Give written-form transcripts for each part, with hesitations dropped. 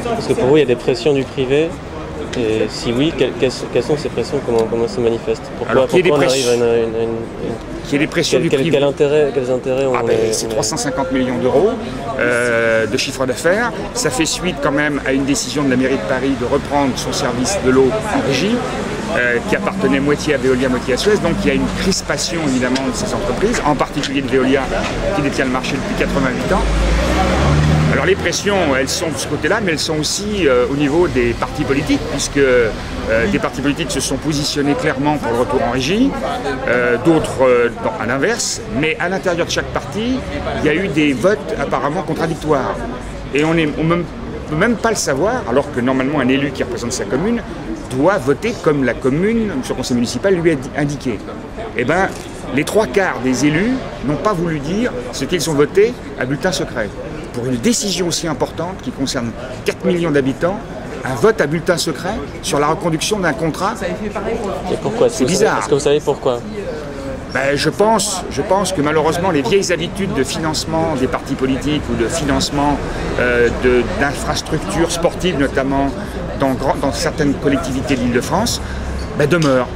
Parce que pour vous, il y a des pressions du privé. Et si oui, quelles sont ces pressions? Comment se manifestent? Pourquoi on arrive à qu'il y ait des pressions du privé. Quels intérêts on C'est 350 millions d'euros de chiffre d'affaires. Ça fait suite quand même à une décision de la mairie de Paris de reprendre son service de l'eau en régie, qui appartenait moitié à Veolia, moitié à Suez. Donc il y a une crispation évidemment de ces entreprises, en particulier de Veolia qui détient le marché depuis 88 ans. Alors les pressions, elles sont de ce côté-là, mais elles sont aussi au niveau des partis politiques, puisque des partis politiques se sont positionnés clairement pour le retour en régie, d'autres à l'inverse, mais à l'intérieur de chaque parti, il y a eu des votes apparemment contradictoires. Et on ne peut même pas le savoir, alors que normalement un élu qui représente sa commune doit voter comme la commune, son conseil municipal lui a indiqué. Eh bien, les 3/4 des élus n'ont pas voulu dire ce qu'ils ont voté à bulletin secret. Pour une décision aussi importante qui concerne 4 millions d'habitants, un vote à bulletin secret sur la reconduction d'un contrat, c'est bizarre. Est-ce que vous savez pourquoi? Je pense que malheureusement les vieilles habitudes de financement des partis politiques ou de financement d'infrastructures sportives notamment dans certaines collectivités de l'Île-de-France demeurent.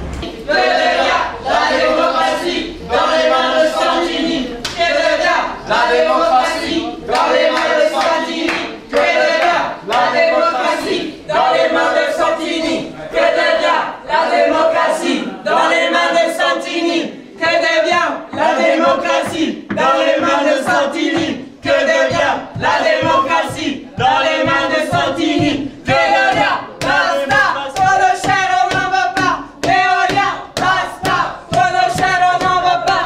Dans les mains de Santini, que devient la démocratie? Dans les mains de Santini, que devient? Basta, trop de chair on n'en veut pas. Veolia, basta, trop de chair on n'en veut pas.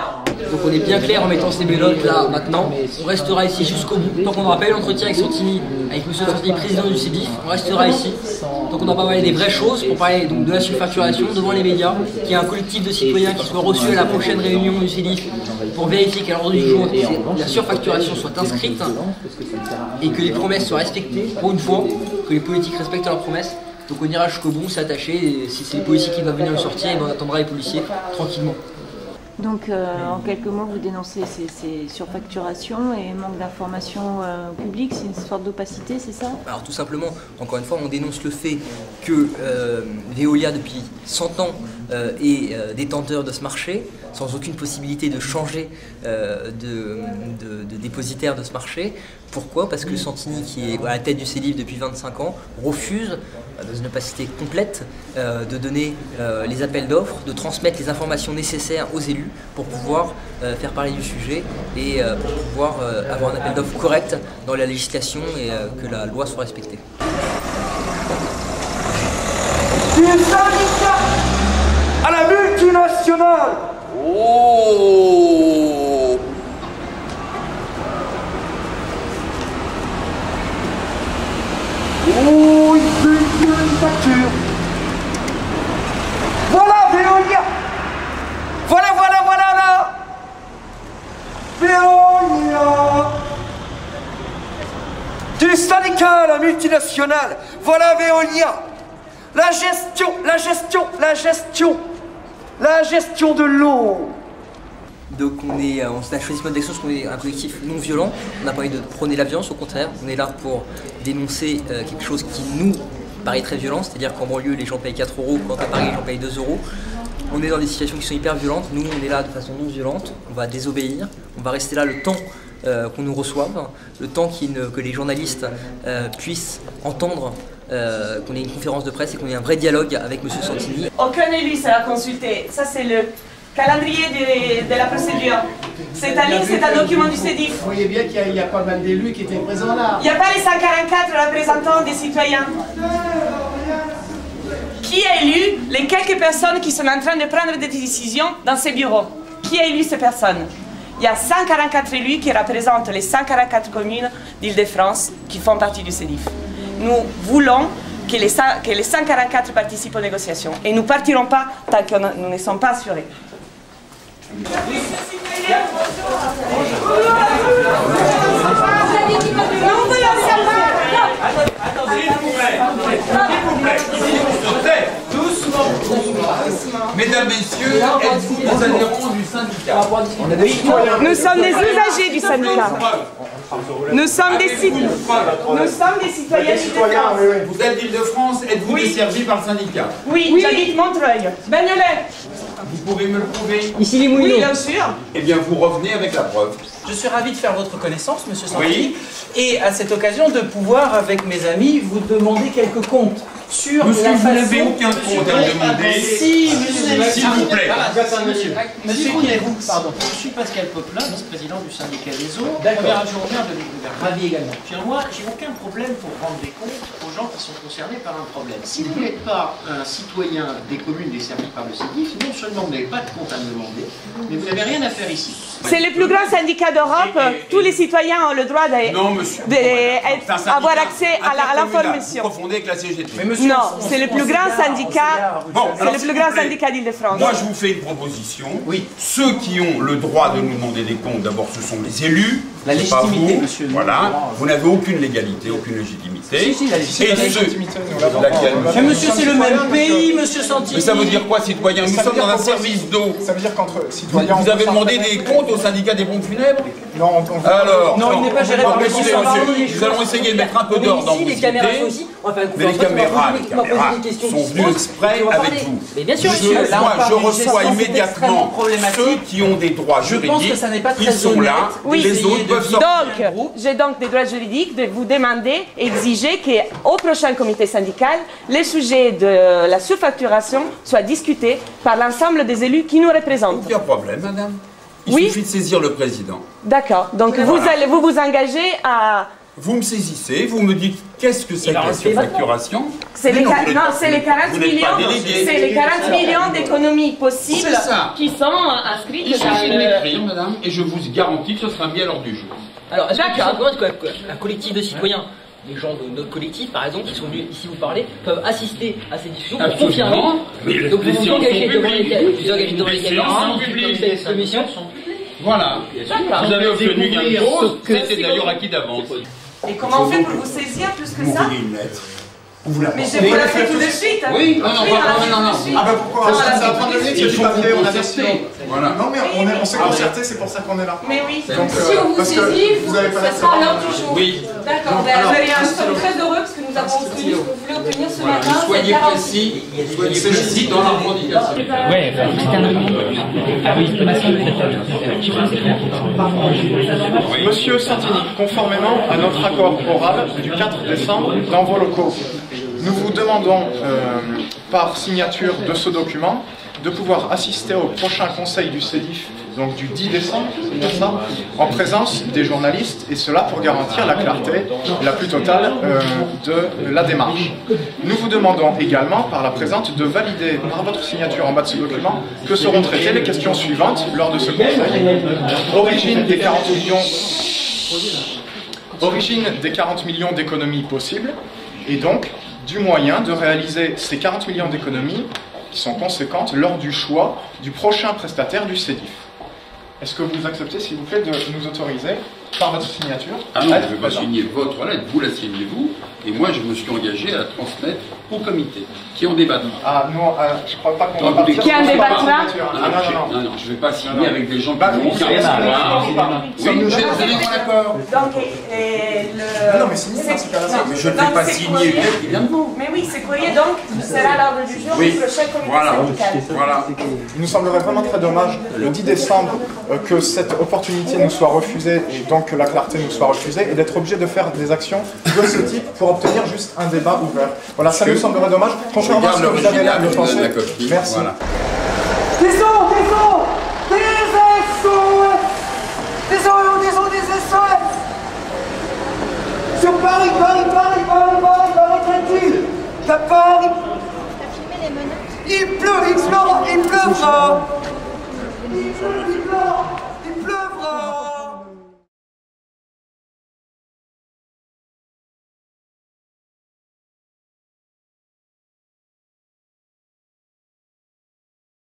Donc on est bien clair en mettant ces mélodes là maintenant. On restera ici jusqu'au bout. Tant qu'on n'aura pas eu l'entretien avec Santini, avec M. Santini, président du CEDIF, on restera ici. Tant qu'on n'aura pas parlé des vraies choses, pour parler donc de la surfacturation devant les médias, qu'il y ait un collectif de citoyens qui soit reçu à la prochaine réunion du CEDIF pour vérifier qu'à l'ordre du jour, la surfacturation soit inscrite et que les promesses soient respectées, pour une fois, que les politiques respectent leurs promesses. Donc on ira jusqu'au bout, s'attacher, et si c'est les policiers qui doivent venir le sortir, on attendra les policiers tranquillement. Donc en quelques mots, vous dénoncez ces surfacturations et manque d'information publique, c'est une sorte d'opacité, c'est ça? Alors tout simplement, encore une fois, on dénonce le fait que Veolia depuis 100 ans est détenteur de ce marché, sans aucune possibilité de changer de dépositaire de ce marché. Pourquoi? Parce que Santini, qui est à la tête du CEDIF depuis 25 ans, refuse, dans une opacité complète, de donner les appels d'offres, de transmettre les informations nécessaires aux élus pour pouvoir faire parler du sujet et pour pouvoir avoir un appel d'offres correct dans la législation et que la loi soit respectée. Du syndicat à la multinationale. Oh! Oh, une facture. Voilà Veolia. Voilà là. Veolia. Du syndicat à la multinationale. Voilà Veolia. La gestion de l'eau. Donc on a choisi ce mode d'action parce qu'on est un collectif non violent, on n'a pas envie de prôner la violence, au contraire, on est là pour dénoncer quelque chose qui nous paraît très violent, c'est-à-dire qu'en banlieue les gens payent 4 €, quand à Paris les gens payent 2 €. On est dans des situations qui sont hyper violentes, nous on est là de façon non violente, on va désobéir, on va rester là le temps qu'on nous reçoive, le temps que les journalistes puissent entendre qu'on ait une conférence de presse et qu'on ait un vrai dialogue avec M. Santini. Aucun élu sera consulté, ça c'est le calendrier de la procédure. C'est un livre, c'est un document du CEDIF. Vous voyez bien qu'il y a pas mal d'élus qui étaient présents là. Il n'y a pas les 144 représentants des citoyens. Qui a élu les quelques personnes qui sont en train de prendre des décisions dans ces bureaux? Qui a élu ces personnes? Il y a 144 élus qui représentent les 144 communes d'Île-de-France qui font partie du CEDIF. Nous voulons que les 144 participent aux négociations. Et nous ne partirons pas tant que nous ne sommes pas assurés. Mesdames, Messieurs, êtes-vous des adhérents du syndicat? Nous sommes des usagers du syndicat. Nous sommes des citoyens d'Île-de-France. Vous êtes d'Île-de-France, êtes-vous desservi par le syndicat? Oui, j'habite Montreuil. Bagnolet. Vous pouvez me le prouver? Ici les Moulineaux. Oui, bien sûr. Eh bien, vous revenez avec la preuve. Je suis ravi de faire votre connaissance, Monsieur Santini, et à cette occasion de pouvoir, avec mes amis, vous demander quelques comptes sur Monsieur, la vous façon... n'avez aucun compte à me demander. Si, monsieur, s'il vous plaît. Monsieur, qui êtes-vous? Pardon. Je suis Pascal Poplin, vice-président du syndicat des eaux. Premier adjoint de découvert. Ravi également. Puis moi, j'ai aucun problème pour rendre des comptes aux gens qui sont concernés par un problème. Si vous n'êtes pas un citoyen des communes desservies par le SEDIF, non seulement vous n'avez pas de compte à me demander, mais vous n'avez rien à faire ici. C'est le plus grand syndicat d'Europe. Tous les citoyens ont le droit d'avoir accès à l'information. Vous confondez avec la CGT. Non, c'est le plus grand syndicat. C'est le plus grand syndicat d'Île-de-France. Moi, je vous fais une proposition. Oui. Ceux qui ont le droit de nous demander des comptes, d'abord, ce sont les élus. La légitimité, vous. monsieur. Voilà. Vous n'avez aucune légalité, aucune légitimité. Si, la légitimité. Mais monsieur, c'est le même pays, monsieur Santini. Mais ça veut dire quoi, citoyen? Nous sommes dans un service d'eau. Ça veut dire qu'entre citoyens... Vous avez demandé des comptes au syndicat des pompes funèbres? Non, alors, non, il n'est pas géré par le monsieur, nous allons essayer de mettre un peu d'ordre dans vos idées. Mais les caméras sont venues exprès avec vous. Mais bien sûr, je reçois immédiatement ceux qui ont des droits juridiques. Ils sont là, les autres peuvent sortir. Donc, j'ai donc des droits juridiques de vous demander, exiger qu'au prochain comité syndical, les sujets de la surfacturation soient discutés par l'ensemble des élus qui nous représentent. Aucun problème, madame. Il suffit de saisir le président. D'accord. Donc, vous allez vous engager à... Vous me saisissez, vous me dites qu'est-ce que c'est que la surfacturation? C'est les 40 millions d'économies possibles qui sont inscrites Il suffit de m'écrire, madame, et je vous garantis que ce sera bien lors du jour. Alors, est-ce que tu recommandes qu'un collectif de citoyens, des gens de notre collectif, par exemple, qui sont venus ici vous parler, peuvent assister à ces discussions pour confirmer? Donc, vous vous engagez devant les caméras, cette commission. Voilà. Vous avez obtenu gain de cause, c'était d'ailleurs acquis d'avance. Et comment on fait pour vous saisir plus que ça? Une lettre. Mais je vous la fais tout de suite. Oui, non. Ah bah pourquoi? Ça va prendre le nez, il y a du papier, on a versé. Voilà. Non mais on s'est concerté, c'est pour ça qu'on est là. Mais oui. Donc, si on vous saisit, ça sera à l'heure du jour. Oui. D'accord, nous sommes très heureux parce que nous avons obtenu ce qu'on voulait obtenir ce matin. Soyez précis dans la revendication. Monsieur Santini, conformément à notre accord oral du 4 décembre dans vos locaux, nous vous demandons par signature de ce document de pouvoir assister au prochain conseil du SEDIF, donc du 10 décembre, c'est bien ça, en présence des journalistes, et cela pour garantir la clarté la plus totale de la démarche. Nous vous demandons également, par la présente, de valider par votre signature en bas de ce document que seront traitées les questions suivantes lors de ce conseil. Origine des 40 millions d'économies possibles, et donc du moyen de réaliser ces 40 millions d'économies qui sont conséquentes lors du choix du prochain prestataire du SEDIF. Est-ce que vous acceptez, s'il vous plaît, de nous autoriser, par votre signature? Ah non, je ne vais pas signer votre lettre, vous la signez vous, et moi je me suis engagé à la transmettre au comité, qui en débattra. Ah non, je ne crois pas qu'on va partir... Qui en débattra? Non, je ne vais pas signer avec des gens qui n'ont aucun pouvoir. Oui, vous avez mon accord. Donc, non, mais signez dans ce cas-là. Mais je ne vais pas signer une lettre qui vient de vous. Mais oui, c'est courrier, donc, sera l'ordre du jour du prochain comité syndical. Voilà. Il nous semblerait vraiment très dommage, le 10 décembre, que cette opportunité nous soit refusée, et donc que la clarté nous soit refusée, et d'être obligé de faire des actions de ce type pour obtenir juste un débat ouvert. Voilà, ça nous semblerait dommage, contrairement à ce que vous avez l'air de penser. Merci. Sur Paris, tranquille. À Paris. Il pleut, il pleut pas.